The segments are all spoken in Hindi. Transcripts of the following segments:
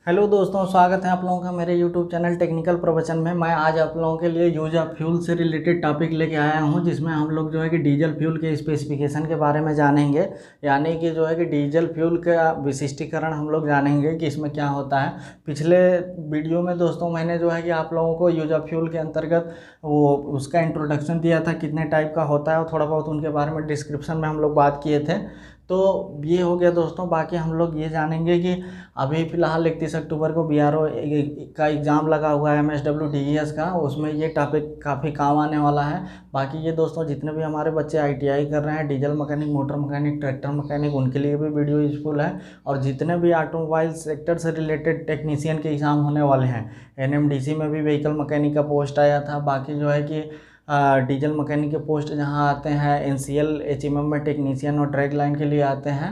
हेलो दोस्तों, स्वागत है आप लोगों का मेरे यूट्यूब चैनल टेक्निकल प्रवचन में। मैं आज आप लोगों के लिए यूज ऑफ फ्यूल से रिलेटेड टॉपिक लेके आया हूं, जिसमें हम लोग जो है कि डीजल फ्यूल के स्पेसिफिकेशन के बारे में जानेंगे। यानी कि जो है कि डीजल फ्यूल का विशिष्टीकरण हम लोग जानेंगे कि इसमें क्या होता है। पिछले वीडियो में दोस्तों मैंने जो है कि आप लोगों को यूज ऑफ फ्यूल के अंतर्गत वो उसका इंट्रोडक्शन दिया था, कितने टाइप का होता है और थोड़ा बहुत उनके बारे में डिस्क्रिप्शन में हम लोग बात किए थे। तो ये हो गया दोस्तों। बाकी हम लोग ये जानेंगे कि अभी फ़िलहाल 31 अक्टूबर को बीआरओ का एग्ज़ाम लगा हुआ है MSWDES का, उसमें ये टॉपिक काफ़ी काम आने वाला है। बाकी ये दोस्तों जितने भी हमारे बच्चे ITI कर रहे हैं, diesel mechanic, motor mechanic, tractor mechanic, उनके लिए भी वीडियो यूजफुल है। और जितने भी ऑटोमोबाइल सेक्टर से रिलेटेड टेक्नीशियन के एग्ज़ाम होने वाले हैं, NMDC में भी व्हीकल मैकेनिक का पोस्ट आया था। बाकी जो है कि डीजल मैकेनिक के पोस्ट जहाँ आते हैं, NCL HMM में टेक्नीशियन और ट्रैक लाइन के लिए आते हैं।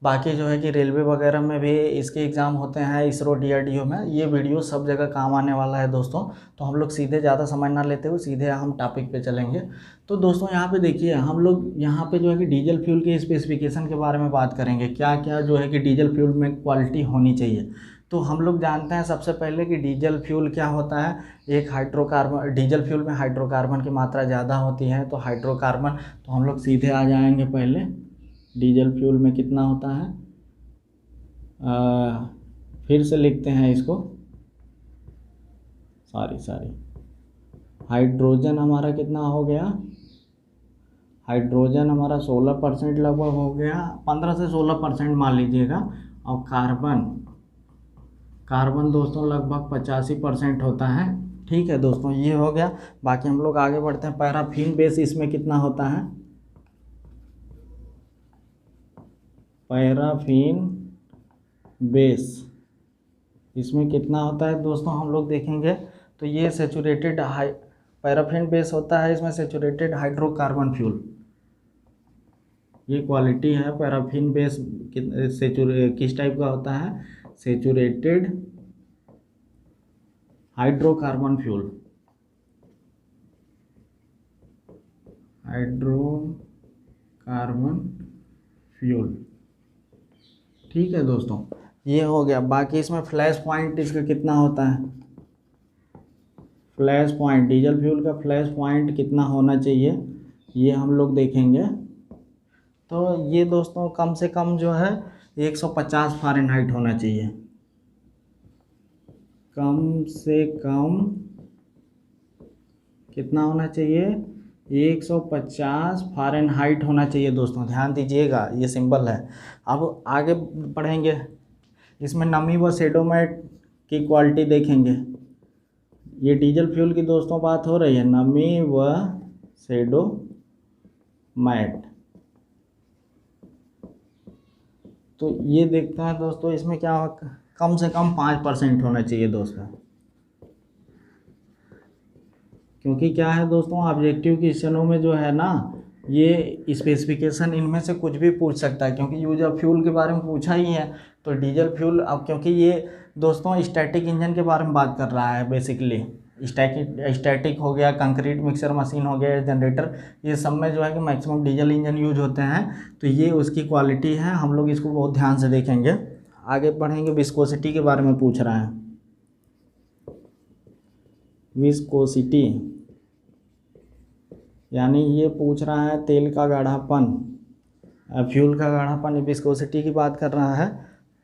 बाकी जो है कि रेलवे वगैरह में भी इसके एग्ज़ाम होते हैं, इसरो DRDO में। ये वीडियो सब जगह काम आने वाला है दोस्तों। तो हम लोग सीधे ज़्यादा समय ना लेते हुए सीधे हम टॉपिक पे चलेंगे। तो दोस्तों यहाँ पे देखिए, हम लोग यहाँ पे जो है कि डीजल फ्यूल के स्पेसिफिकेशन के बारे में बात करेंगे। क्या क्या जो है कि डीजल फ्यूल में क्वालिटी होनी चाहिए। तो हम लोग जानते हैं सबसे पहले कि डीजल फ्यूल क्या होता है। एक हाइड्रोकार्बन, डीजल फ्यूल में हाइड्रोकार्बन की मात्रा ज़्यादा होती है। तो हाइड्रोकार्बन, तो हम लोग सीधे आ जाएंगे पहले डीजल फ्यूल में कितना होता है। फिर से लिखते हैं इसको, सॉरी हाइड्रोजन हमारा कितना हो गया। हाइड्रोजन हमारा 16% लगभग हो गया, 15 से 16% मान लीजिएगा। और कार्बन दोस्तों लगभग 85% होता है। ठीक है दोस्तों, ये हो गया। बाकी हम लोग आगे बढ़ते हैं। पैराफिन बेस इसमें कितना होता है। पैराफिन बेस इसमें कितना होता है दोस्तों, हम लोग देखेंगे। तो ये सेचुरेटेड पैराफिन बेस होता है, इसमें सेचुरेटेड हाइड्रोकार्बन फ्यूल। ये क्वालिटी है पैराफिन बेस किस टाइप का होता है। Saturated hydrocarbon fuel, hydrocarbon fuel. ठीक है दोस्तों, ये हो गया। बाकी इसमें फ्लैश पॉइंट इसका कितना होता है। फ्लैश पॉइंट, डीजल फ्यूल का फ्लैश पॉइंट कितना होना चाहिए, ये हम लोग देखेंगे। तो ये दोस्तों कम से कम जो है 150 फ़ारेनहाइट होना चाहिए। कम से कम कितना होना चाहिए, 150 फ़ारेनहाइट होना चाहिए दोस्तों, ध्यान दीजिएगा, ये सिंबल है। अब आगे बढ़ेंगे, इसमें नमी व सेडोमेट की क्वालिटी देखेंगे। ये डीजल फ्यूल की दोस्तों बात हो रही है, नमी व सेडोमेट। तो ये देखते हैं दोस्तों, इसमें क्या कम से कम 5% होना चाहिए दोस्तों। क्योंकि क्या है दोस्तों, ऑब्जेक्टिव क्वेश्चनों में जो है ना, ये स्पेसिफिकेशन इनमें से कुछ भी पूछ सकता है, क्योंकि यूज ऑफ फ्यूल के बारे में पूछा ही है। तो डीजल फ्यूल, अब क्योंकि ये दोस्तों स्टैटिक इंजन के बारे में बात कर रहा है बेसिकली। स्टैटिक हो गया, कंक्रीट मिक्सर मशीन हो गया, जनरेटर, ये सब में जो है कि मैक्सिमम डीजल इंजन यूज होते हैं। तो ये उसकी क्वालिटी है, हम लोग इसको बहुत ध्यान से देखेंगे। आगे बढ़ेंगे, विस्कोसिटी के बारे में पूछ रहा है। विस्कोसिटी यानी ये पूछ रहा है तेल का गाढ़ापन, फ्यूल का गाढ़ापन, विस्कोसिटी की बात कर रहा है।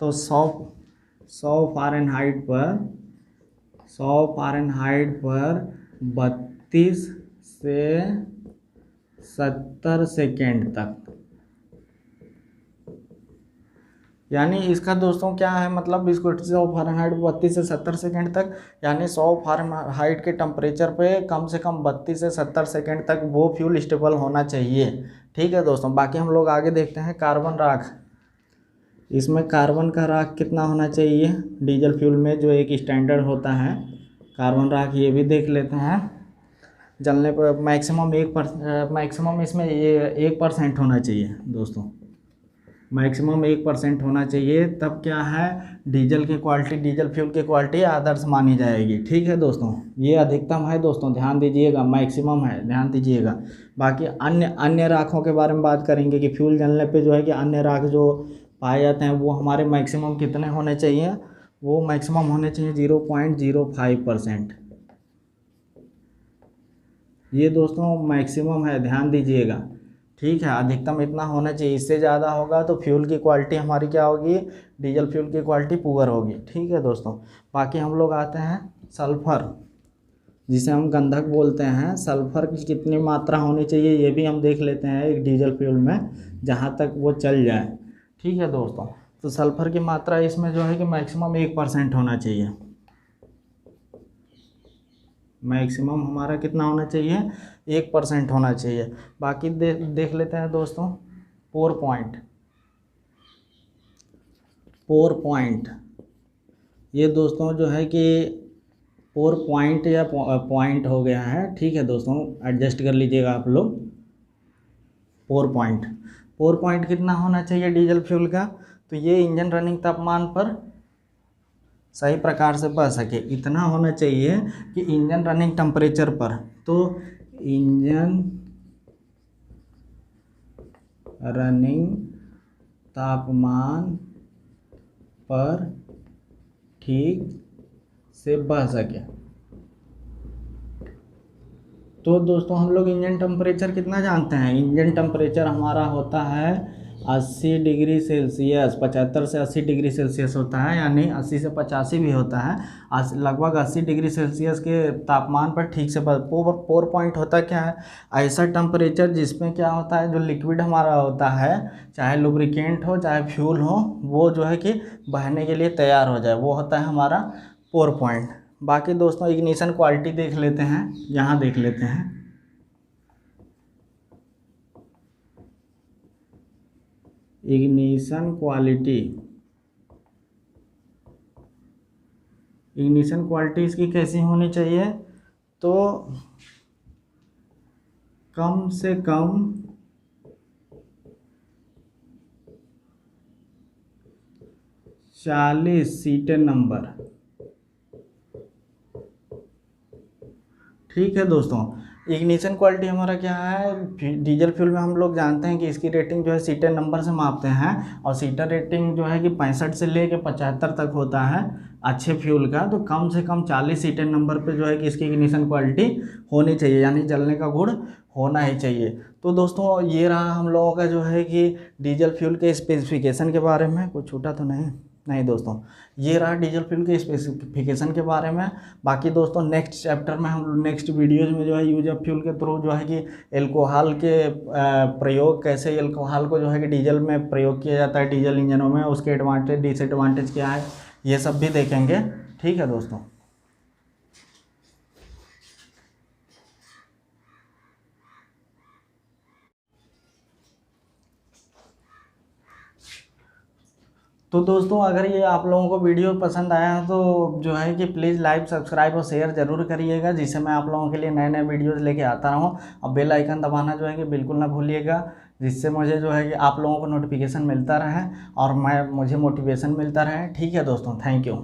तो 100 फ़ारेनहाइट पर 32 से 70 सेकेंड तक। यानी इसका दोस्तों क्या है मतलब, विस्कोसिटी 100 फ़ारेनहाइट 32 से 70 सेकेंड तक, यानी 100 फ़ारेनहाइट के टेम्परेचर पे कम से कम 32 से 70 सेकेंड तक वो फ्यूल स्टेबल होना चाहिए। ठीक है दोस्तों। बाकी हम लोग आगे देखते हैं कार्बन राख। इसमें कार्बन का राख कितना होना चाहिए डीजल फ्यूल में, जो एक स्टैंडर्ड होता है कार्बन राख, ये भी देख लेते हैं। जलने पर मैक्सिमम इसमें ये 1% होना चाहिए दोस्तों, मैक्सिमम 1% होना चाहिए। तब क्या है, डीजल की क्वालिटी, डीजल फ्यूल की क्वालिटी आदर्श मानी जाएगी। ठीक है दोस्तों, ये अधिकतम है दोस्तों, ध्यान दीजिएगा, मैक्सिमम है, ध्यान दीजिएगा। बाकी अन्य राखों के बारे में बात करेंगे कि फ्यूल जलने पे जो है कि अन्य राख जो पाए जाते हैं वो हमारे मैक्सिमम कितने होने चाहिए। वो मैक्सिमम होने चाहिए 0.05%। ये दोस्तों मैक्सिमम है, ध्यान दीजिएगा, ठीक है। अधिकतम इतना होना चाहिए, इससे ज़्यादा होगा तो फ्यूल की क्वालिटी हमारी क्या होगी, डीजल फ्यूल की क्वालिटी पुअर होगी, ठीक है दोस्तों। बाकी हम लोग आते हैं सल्फ़र, जिसे हम गंधक बोलते हैं। सल्फ़र की कितनी मात्रा होनी चाहिए ये भी हम देख लेते हैं एक डीजल फ्यूल में, जहाँ तक वो चल जाए, ठीक है दोस्तों। तो सल्फ़र की मात्रा इसमें जो है कि मैक्सिमम 1% होना चाहिए। मैक्सिमम हमारा कितना होना चाहिए, 1% होना चाहिए। बाकी देख लेते हैं दोस्तों पोर पॉइंट। ये दोस्तों जो है कि पोर पॉइंट या पॉइंट हो गया है, ठीक है दोस्तों, एडजस्ट कर लीजिएगा आप लोग। पोर पॉइंट कितना होना चाहिए डीजल फ्यूल का, तो ये इंजन रनिंग तापमान पर सही प्रकार से बह सके, इतना होना चाहिए कि इंजन रनिंग टेम्परेचर पर, तो इंजन रनिंग तापमान पर ठीक से बह सके। तो दोस्तों हम लोग इंजन टेम्परेचर कितना जानते हैं, इंजन टेम्परेचर हमारा होता है 80 डिग्री सेल्सियस, 75 से 80 डिग्री सेल्सियस होता है, यानी 80 से 85 भी होता है। लगभग 80 डिग्री सेल्सियस के तापमान पर ठीक से पोर पॉइंट होता क्या है, ऐसा टेम्परेचर जिसमें क्या होता है, जो लिक्विड हमारा होता है, चाहे लुब्रिकेंट हो चाहे फ्यूल हो, वो जो है कि बहने के लिए तैयार हो जाए, वो होता है हमारा पोर पॉइंट। बाकी दोस्तों इग्निशन क्वालिटी देख लेते हैं, यहाँ देख लेते हैं। इग्निशन क्वालिटी इसकी कैसी होनी चाहिए, तो कम से कम 40 सीटें नंबर, ठीक है दोस्तों। इग्निशन क्वालिटी हमारा क्या है, डीजल फ्यूल में हम लोग जानते हैं कि इसकी रेटिंग जो है सीटें नंबर से मापते हैं, और सीटर रेटिंग जो है कि 65 से लेके 75 तक होता है अच्छे फ्यूल का। तो कम से कम 40 सीटें नंबर पे जो है कि इसकी इग्निशन क्वालिटी होनी चाहिए, यानी जलने का गुण होना ही चाहिए। तो दोस्तों ये रहा हम लोगों का जो है कि डीजल फ्यूल के स्पेसिफिकेशन के बारे में। कुछ छूटा तो नहीं दोस्तों, ये रहा डीजल फ्यूल के स्पेसिफिकेशन के बारे में। बाकी दोस्तों नेक्स्ट चैप्टर में हम नेक्स्ट वीडियोज में जो है यूज ऑफ फ्यूल के थ्रू जो है कि एल्कोहल के प्रयोग, कैसे एल्कोहल को जो है कि डीजल में प्रयोग किया जाता है डीजल इंजनों में, उसके एडवांटेज डिसएडवांटेज क्या है, ये सब भी देखेंगे, ठीक है दोस्तों। तो दोस्तों अगर ये आप लोगों को वीडियो पसंद आया तो जो है कि प्लीज़ लाइक सब्सक्राइब और शेयर ज़रूर करिएगा, जिससे मैं आप लोगों के लिए नए नए वीडियोस लेके आता रहूँ। और बेल आइकन दबाना जो है कि बिल्कुल ना भूलिएगा, जिससे मुझे जो है कि आप लोगों को नोटिफिकेशन मिलता रहे और मुझे मोटिवेशन मिलता रहे, ठीक है दोस्तों। Thank you.